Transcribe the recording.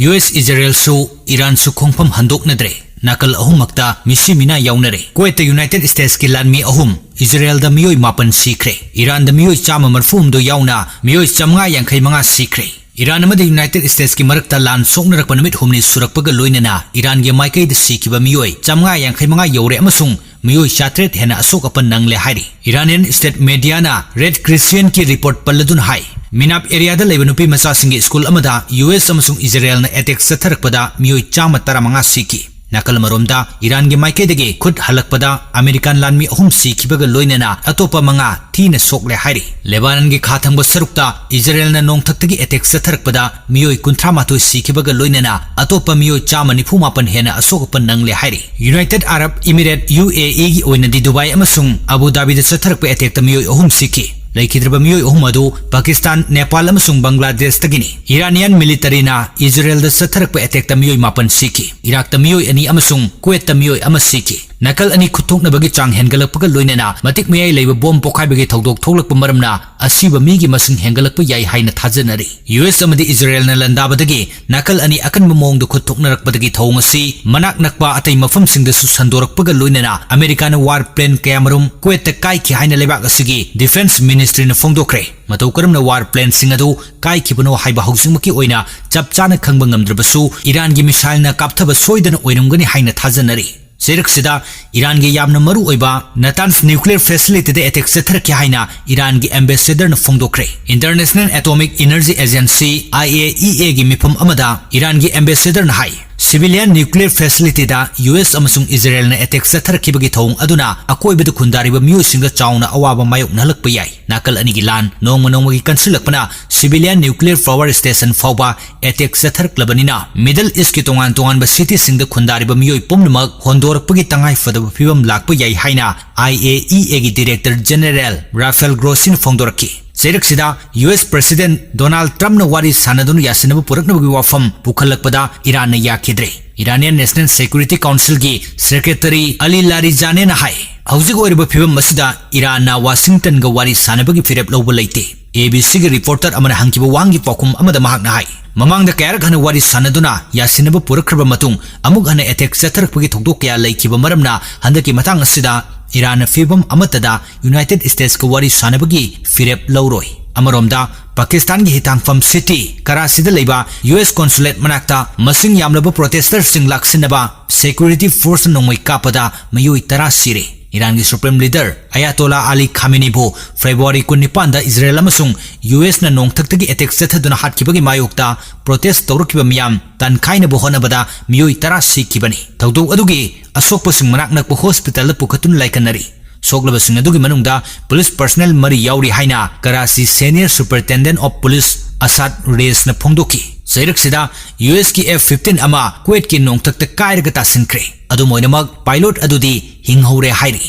US Israel su Iran su khongfam handoknadre Nakal ahum makta misi mina yaunare Kuwait United States ki lanmi ahum Israel da miyoi mapan sikre Iran da miyoi chama marfum do yauna miyoi chamnga yankai manga sikre Iran amadi United States ki marakta lan soknarakpa numit humni surakpaga loinana Iran ge maikai da sikiba miyoi chamnga yankai manga yaure amasung miyoi chatret hena asok apan nangle hairi Iranian State Media na Red Christian ki report palladun hai Minap area da leba nupi macha singi school amada US amasung Israel na attack satharakpada miyoi chama taramanga siki Nakal maromda Iran ge maikai dege khud halakpada American lanmi ahum sikibaga loinana atopa manga thina sokle hairi Lebanon ge khathangba sarukta Israel na nongthaktagi attack satharakpada miyoi kunthramatoi sikibaga loinana atopa miyoi chama nifumapan hena asokapan nangle hairi United Arab Emirates UAE gi oinadi Dubai amasung Abu Dhabi da satharakpa attack ta miyoi ahum siki Laikidrba miyoi ahum adu Pakistan Nepal amasung Bangladesh tagini Iranian military na Israel da satharakpa attack ta miyoi mapan siki Iraq ta miyoi ani amasung Kuwait ta miyoi ama siki Nakal ani khuthoknabagi chang hengalakpaga loinana matik miyai leiba bom pokhaibagi thodok tholakpa maramna asiba migi masung hengalakpa yai haina thajanari US amadi Israel na landabadagi nakal ani akanba mongdu khuthoknarakpadagi thongasi manak nakpa atai mafam singda su sandorakpaga loinana America na war plane kayamarum Kuwait ta kai ki haina lebak asigi Defense Ministry na phongdokre matau karamna war plane singadu kai kibano haiba housingmaki oina chapchana khangba ngamdrabasu Iran gi missile na kapthaba soidana oinumgani haina thajanari Sida Iran ge yamna maru oiba Natanz nuclear facility de attack satharakya haina Iran ge ambassador na phongdokre International Atomic Energy Agency IAEA gi mifam amada Iran ge ambassador na hai Civilian nuclear facility da US amasung Israel na attack satharakibagi thong aduna akoibadu khundariba miyoi singa chauna awaba mayok nalakpa yai nakal ani gi lan nongma gi kansilakpana civilian nuclear power station fawba attack satharakklabanina Middle East ki tongan ba city singda khundariba miyoi pumnamak hondorakpagi tangai fadaba phibam lakpa yai haina IAEA gi Director General Rafael Grossin phongdoraki Sida US President Donald Trump na wari sanadunu yasinaba puraknabagi wafam pukhalakpada Iran na yakidre Iranian National Security Council gi Secretary Ali Larijani na hai hauzik oiriba phibam masida Iran na Washington ga wari sanabagi firep lawba leite ABC gi reporter amana hangkiba wangi pakum amada mahak na hai mamangda kayarak hana wari sanaduna yasinaba purakhraba matung amuk hana attack satharakpagi thokdok kya laikiba maramna handaki matang asida Iran fibam amatada United States ka wari sanabagi firep lawroi amaromda Pakistan gi hitangfam city Karachi da leiba US consulate manakta masing yamlaba protesters sing laksinaba security force nongoi kapada mayoi tara sire Iran gi supreme leader Ayatollah Ali Khamenei bu February 19 da Israel amasung US na nongthaktagi attack sathaduna hatkibagi mayokta protest tawrakiba miyam tankhaina bu honabada miyoi tara sikibani thawdok adugi asokpa sing manak nakpa hospital pukhatun laikanari soglaba sing adugi manungda police personnel mari yauri haina Karachi senior superintendent of police Asad Reis na phongdoki Sida US ki F-15 ama Kuwait ki nongthakta kairaga tasinkre adu moinamak pilot adudi hinghoure hairi